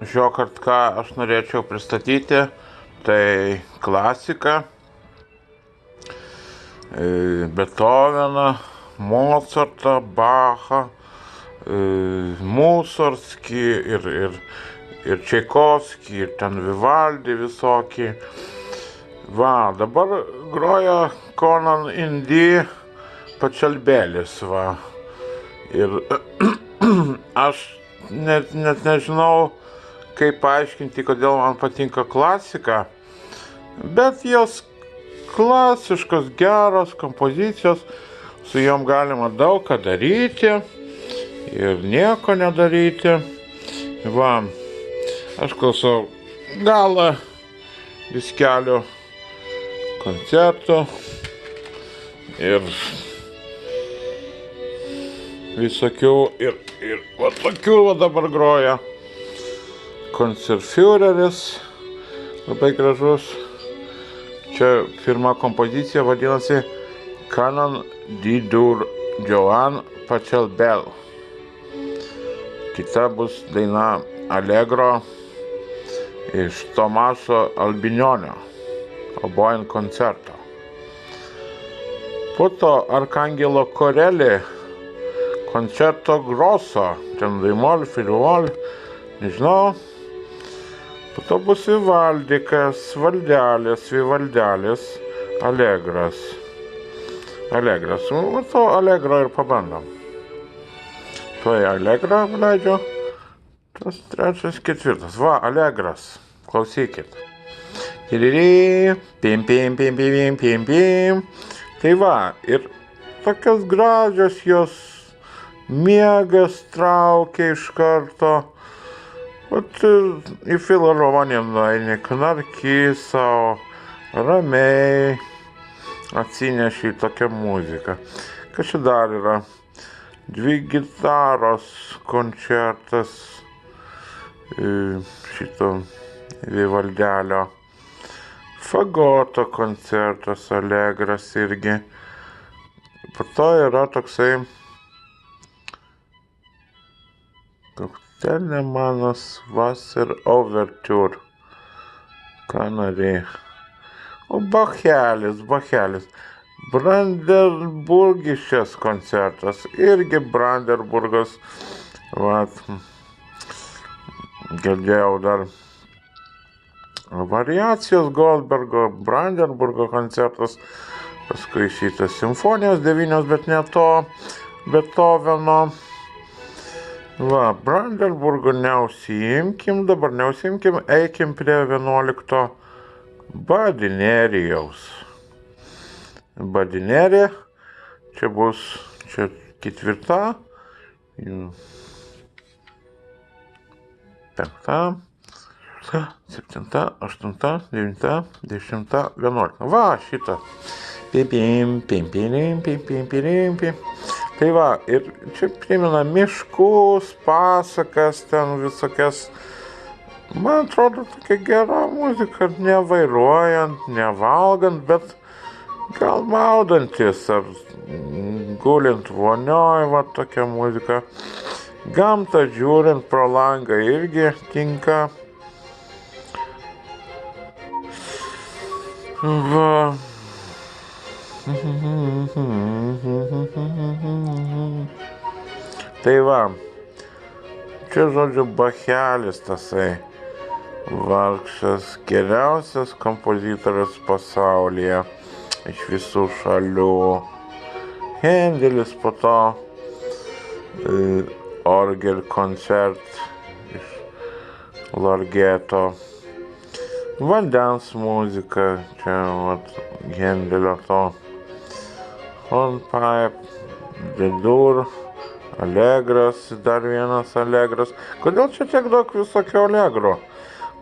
Šiuokart ką aš norėčiau pristatyti, tai klasika, Beethoveną, Mocartą, Bachą, Mussorgskį ir Čaikovskį, ir ten Vivaldį visokį. Va, dabar groja Conan in D Pachelbelis, va. Ir aš net nežinau, kaip paaiškinti, kodėl man patinka klasika, bet jos klasiškos, geros kompozicijos, su jom galima daug ką daryti ir nieko nedaryti. Va, aš klausau galą viskelių koncertų ir visokių ir va tokių va dabar groja Koncertführeris, labai gražus. Čia pirma kompozicija vadinasi Canon D dur Johann Pachelbel. Kita bus daina Allegro iš Tomaso Albinionio oboen koncerto. Po to Arkangelo Corelli Concerto Grosso, ten Vimol, Firvol, nežinau. Po to bus Vivaldikas, Vivaldelis, Allegras. Va to Allegro ir pabandom. Tuoj Allegrą leidžiu. Tas trečias, ketvirtas. Va, Allegras. Klausykit. Pim, pim, pim, pim, pim, pim. Tai va, ir tokios gražios jos miegas traukia iš karto. Vat į filharmoniją nueini, knarki sau, ramiai atsineši tokią muziką. Kas čia dar yra? Dvi gitaros koncertas šito Vivaldelio. Fagoto koncertas Allegras irgi. Po to yra toksai Telemanas Wasser Overture. Kanariai. O Bachelis. Brandenburgiškas koncertas. Irgi Brandenburgas. Vat. Girdėjau dar variacijos Goldbergo, Brandenburgo koncertas. Paskui šitas simfonijos 9, bet ne to Beethoveno. Va, Brandenburgo neužsiimkim, eikim prie 11 Badinerijaus. Badinerija, čia bus, čia ketvirta, 5, 7, 8, 9, 10, 11. Va, šitą. Pim. Tai va, ir čia primena miškus, pasakas, ten visokias, man atrodo, tokia gera muzika, nevairuojant, nevalgant, bet gal maudantis ar gulint vonioj, va tokia muzika. Gamtą žiūrint pro langą irgi tinka. Va. Tai va, čia žodžiu Bachelis tasai vargšas, geriausias kompozitorius pasaulyje iš visų šalių. Hendelis po to orgel koncert iš Largheto. Vandens muzika, čia vat Hendelio to. Hornpipe, D-dur, Allegras, dar vienas Allegras. Kodėl čia tiek daug visokio Allegro?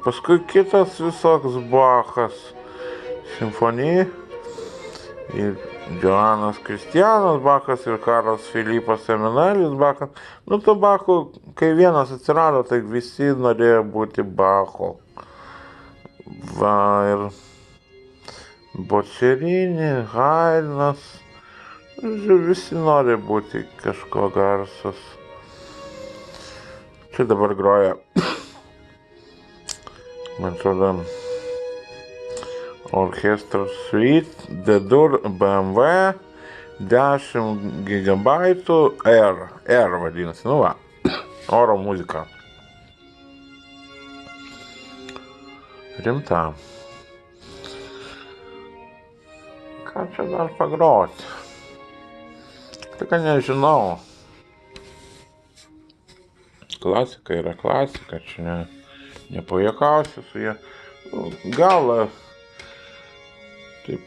Paskui kitas visoks Bachas, simfonija. Ir Johanas Kristianas Bachas ir Karlas Filipas Emanuelis Bachas. Nu, to Bachų, kai vienas atsirado, tai visi norėjo būti Bachu. Va, ir Bočerini, Haidnas. Visi nori būti kažko garsus. Čia dabar groja Man atrodo, orchestras suite D-Dur BMW 10 gigabaitų R vadinasi, nu va, oro muzika. Rimta. Ką čia dar pagroti? Tik nežinau. Klasika yra klasika, čia nepajuokausiu su jie. Gal taip,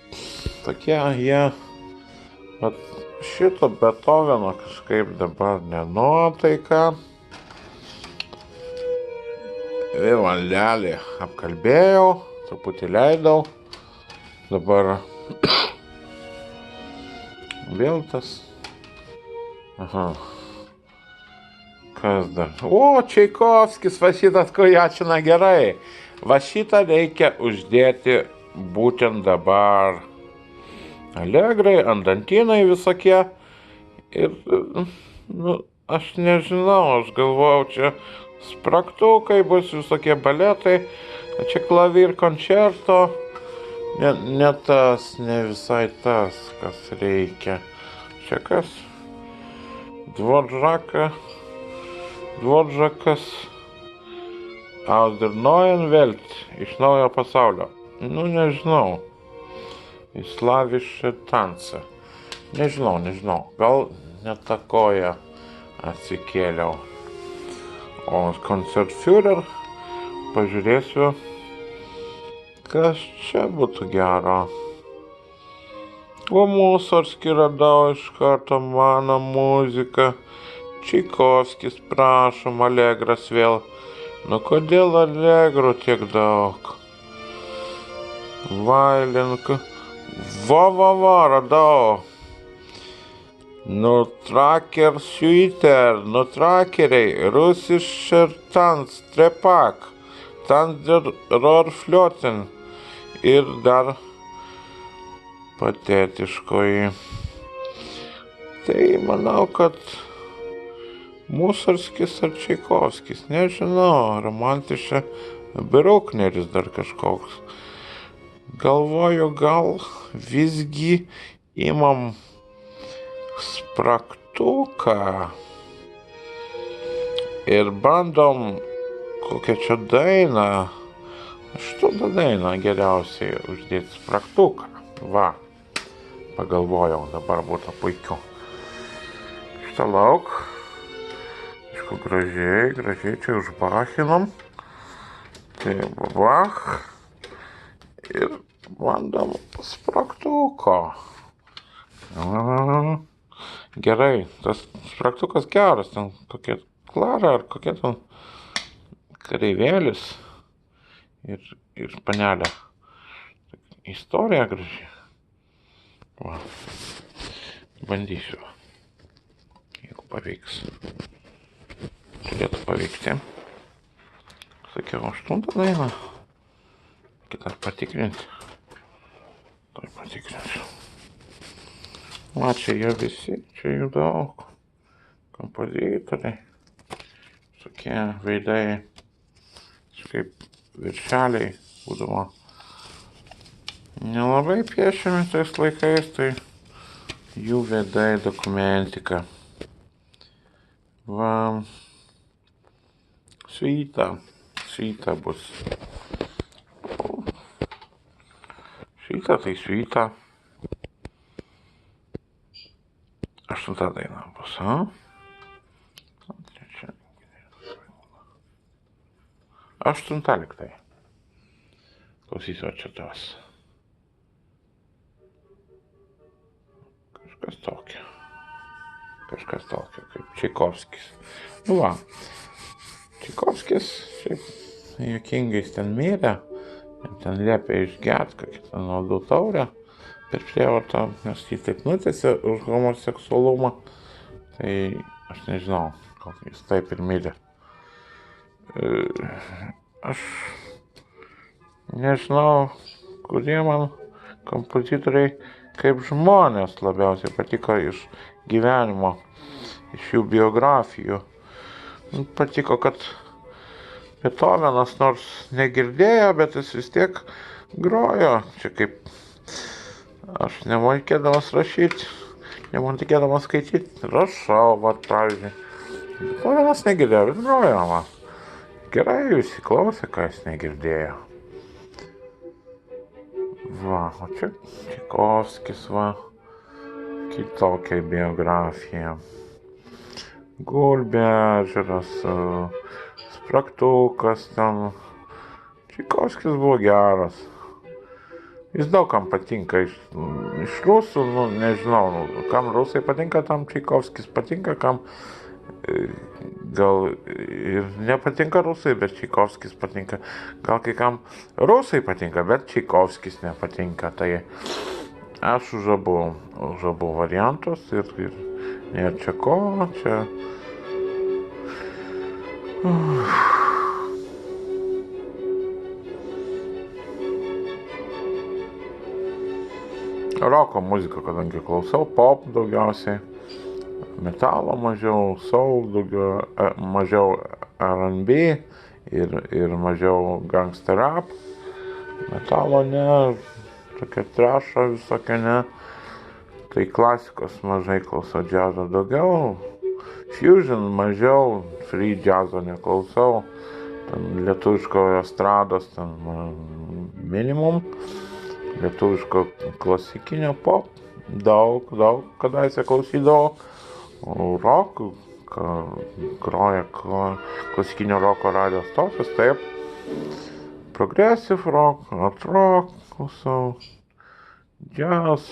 tokie jie, bet šito Beethoveno kažkaip dabar nenuotaika. Valandelį apkalbėjau, truputį leidau. Dabar vėl tas. Aha. Kas dar? O, Čaikovskis, va šitas kojačina gerai. Va šitą reikia uždėti būtent dabar. Allegrai, andantinai visokie. Ir, nu, aš nežinau, aš galvojau, čia spragtukai bus, visokie baletai. Čia klavir koncerto. Ne tas, ne visai tas, kas reikia. Čia kas? Dvoržakas aus der neuen Welt, iš naujo pasaulio. Nu, nežinau. Slavišką tansą. Nežinau. Gal ne tą koją atsikėliau. O Koncertführer pažiūrėsiu, kas čia būtų gero. O Mussorgskį radau iš karto mano muziką. Čaikovskis, prašom, Allegras vėl. Nu kodėl Allegrų tiek daug? Vailenka. Va, radau. Nutraker suiter, nutrakeriai, russischer Tanz, Trepak, Tanz der Rohrflöten ir dar patetiškoji. Tai manau, kad Mussorgskis ar Čaikovskis, nežinau, romantiška Bruckneris dar kažkoks. Galvoju, gal visgi imam spragtuką ir bandom kokią čia dainą. Šitą dainą geriausiai uždėti spragtuką. Va, pagalvojau, dabar būtų puikiu. Šitą lauk. Gražiai čia užbachinom. Tai bach. Ir bandom spragtuko. Gerai, tas spragtukas geras. Ten kokia Klara ar kokia ten kareivėlis. Ir panelė. Istorija graži. Va. Bandysiu. Jeigu pavyks. Turėtų pavykti. Sakiau, 8 dainą. Kitą patikrinti. Tai patikrinsiu. Va, čia jie visi, čia jų daug. Kompozitoriai. Tokie veidai. Kaip viršeliai būdavo. Nelabai piešiami tais laikais, tai jų veidai dokumentika. Va. Suita bus. Suita tai suita. 8 daina bus, ha? 18. Klausysiu čia tos. Kažkas tokio, kaip Čaikovskis. Nu va. Čaikovskis, šiaip, juokingais ten mirė, ten liepė išgert, kokią ten nuodų taurę per prievartą, nes jį taip nutėsi už homoseksualumą, tai aš nežinau, jis taip ir mirė. Aš nežinau, kurie man kompozitoriai kaip žmonės labiausiai patiko iš gyvenimo, iš jų biografijų. Patiko, kad Beethovenas nors negirdėjo, bet jis vis tiek grojo. Čia kaip aš nemokėdamas rašyti, nemokėdamas skaityti, rašau, va, pavyzdžiui. Beethovenas negirdėjo, bet grojo, va. Gerai visi klausė, ką jis negirdėjo. Va, o čia Čaikovskis, va, kitokia biografija. Gulbė ežeras, Spragtukas ten. Čaikovskis buvo geras. Jis daug kam patinka. Iš rusų, nežinau, kam rusai patinka, tam Čaikovskis patinka, kam gal ir nepatinka rusai, bet Čaikovskis patinka. Gal kai kam rusai patinka, bet Čaikovskis nepatinka. Tai aš už abu variantus ir nėra čia ko, čia. Roko muziką, kadangi klausau, pop daugiausiai, metalo mažiau, soul daugiau, mažiau R&B ir mažiau gangsta rap. Metalo ne, tokia trasha visokia ne. Tai klasikos mažai klausau, džiazo daugiau, fusion mažiau, free džiazo neklausau, ten lietuviško estrados ten minimum. Lietuviško klasikinio pop, daug kadaise klausydavau, rock, groja klasikinio roko radijo stotis, taip, progressive rock, art rock klausau, jazz,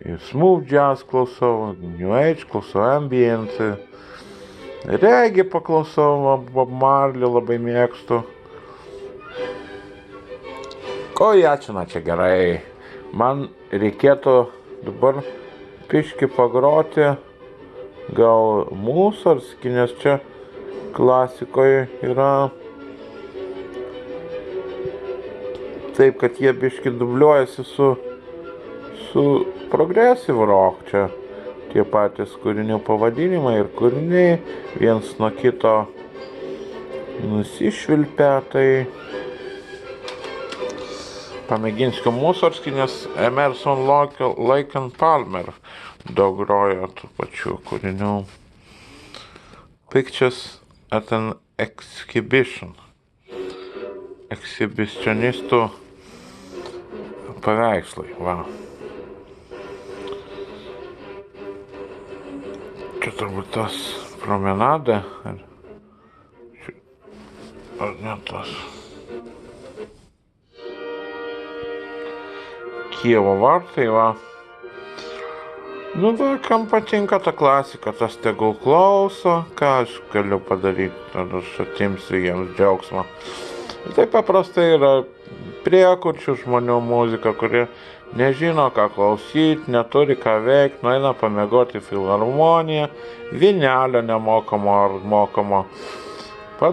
ir smooth jazz klausau, new age klausau, ambient, reggae paklausau, Bob Marley labai mėgstu. Ko jačina čia gerai. Man reikėtų dabar piški pagroti gal Mussorgskį, nes čia klasikoje yra taip, kad jie biški dubliuojasi su progressive rock. Čia tie patys kūrinių pavadinimai ir kūriniai viens nuo kito nusišvilpia, tai pamėginsiu Mussorgskį, nes Emerson, Lake and Palmer daug grojo tų pačių kūrinių. Pictures at an Exhibition. Ekshibicionistų paveikslai, va. Čia turbūt tas promenada, ar ne tas Kijevo vartai, va. Nu, va, kam patinka ta klasika, tas tegul klauso, ką aš galiu padaryti, tada aš atimsiu jiems džiaugsmą. Tai paprastai yra priekurčių žmonių muzika, kurie nežino, ką klausyti, neturi ką veikti, nueina pamiegoti filharmoniją, vinelio nemokamo ar mokamo.